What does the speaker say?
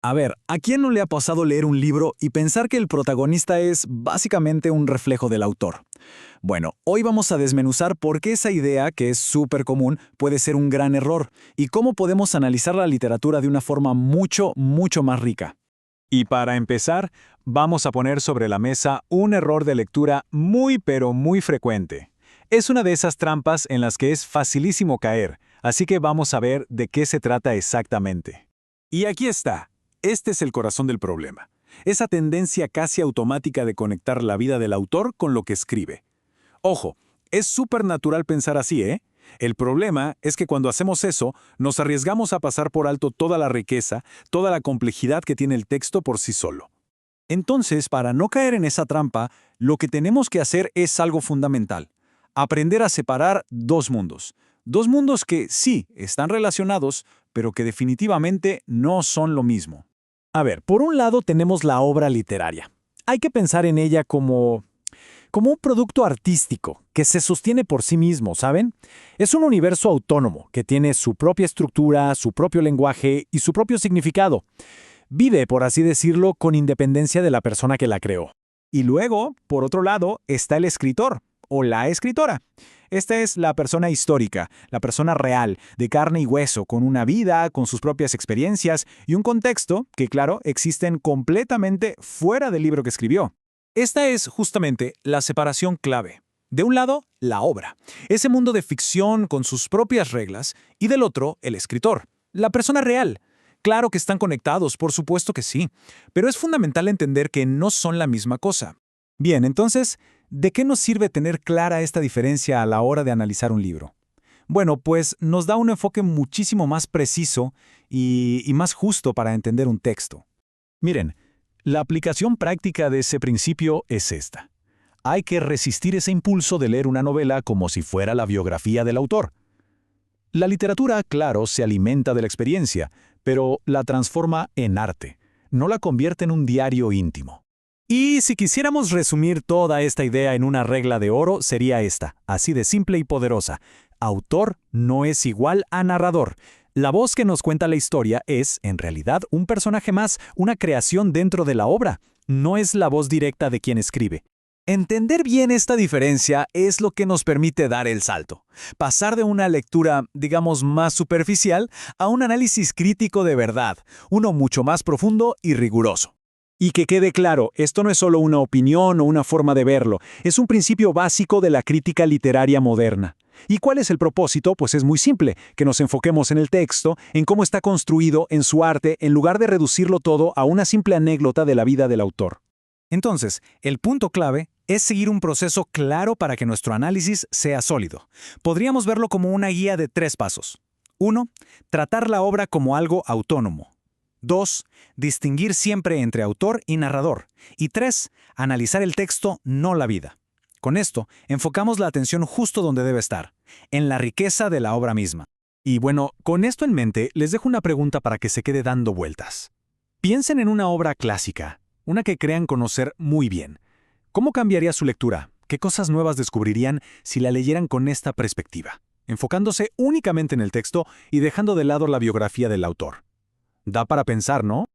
A ver, ¿a quién no le ha pasado leer un libro y pensar que el protagonista es básicamente un reflejo del autor? Bueno, hoy vamos a desmenuzar por qué esa idea, que es súper común, puede ser un gran error y cómo podemos analizar la literatura de una forma mucho más rica. Y para empezar, vamos a poner sobre la mesa un error de lectura muy pero muy frecuente. Es una de esas trampas en las que es facilísimo caer, así que vamos a ver de qué se trata exactamente. Y aquí está. Este es el corazón del problema. Esa tendencia casi automática de conectar la vida del autor con lo que escribe. Ojo, es súper natural pensar así, ¿eh? El problema es que cuando hacemos eso, nos arriesgamos a pasar por alto toda la riqueza, toda la complejidad que tiene el texto por sí solo. Entonces, para no caer en esa trampa, lo que tenemos que hacer es algo fundamental. Aprender a separar dos mundos. Dos mundos que sí están relacionados, pero que definitivamente no son lo mismo. A ver, por un lado tenemos la obra literaria. Hay que pensar en ella como un producto artístico que se sostiene por sí mismo, ¿saben? Es un universo autónomo que tiene su propia estructura, su propio lenguaje y su propio significado. Vive, por así decirlo, con independencia de la persona que la creó. Y luego, por otro lado, está el escritor o la escritora. Esta es la persona histórica, la persona real, de carne y hueso, con una vida, con sus propias experiencias y un contexto que, claro, existen completamente fuera del libro que escribió. Esta es justamente la separación clave. De un lado, la obra, ese mundo de ficción con sus propias reglas, y del otro, el escritor, la persona real. Claro que están conectados, por supuesto que sí, pero es fundamental entender que no son la misma cosa. Bien, entonces, ¿de qué nos sirve tener clara esta diferencia a la hora de analizar un libro? Bueno, pues nos da un enfoque muchísimo más preciso y más justo para entender un texto. Miren, la aplicación práctica de ese principio es esta. Hay que resistir ese impulso de leer una novela como si fuera la biografía del autor. La literatura, claro, se alimenta de la experiencia, pero la transforma en arte, no la convierte en un diario íntimo. Y si quisiéramos resumir toda esta idea en una regla de oro, sería esta, así de simple y poderosa. Autor no es igual a narrador. La voz que nos cuenta la historia es, en realidad, un personaje más, una creación dentro de la obra. No es la voz directa de quien escribe. Entender bien esta diferencia es lo que nos permite dar el salto. Pasar de una lectura, digamos, más superficial a un análisis crítico de verdad, uno mucho más profundo y riguroso. Y que quede claro, esto no es solo una opinión o una forma de verlo, es un principio básico de la crítica literaria moderna. ¿Y cuál es el propósito? Pues es muy simple, que nos enfoquemos en el texto, en cómo está construido, en su arte, en lugar de reducirlo todo a una simple anécdota de la vida del autor. Entonces, el punto clave es seguir un proceso claro para que nuestro análisis sea sólido. Podríamos verlo como una guía de 3 pasos. 1. Tratar la obra como algo autónomo. 2. Distinguir siempre entre autor y narrador. Y 3. Analizar el texto, no la vida. Con esto, enfocamos la atención justo donde debe estar, en la riqueza de la obra misma. Y bueno, con esto en mente, les dejo una pregunta para que se quede dando vueltas. Piensen en una obra clásica, una que crean conocer muy bien. ¿Cómo cambiaría su lectura? ¿Qué cosas nuevas descubrirían si la leyeran con esta perspectiva? Enfocándose únicamente en el texto y dejando de lado la biografía del autor. Da para pensar, ¿no?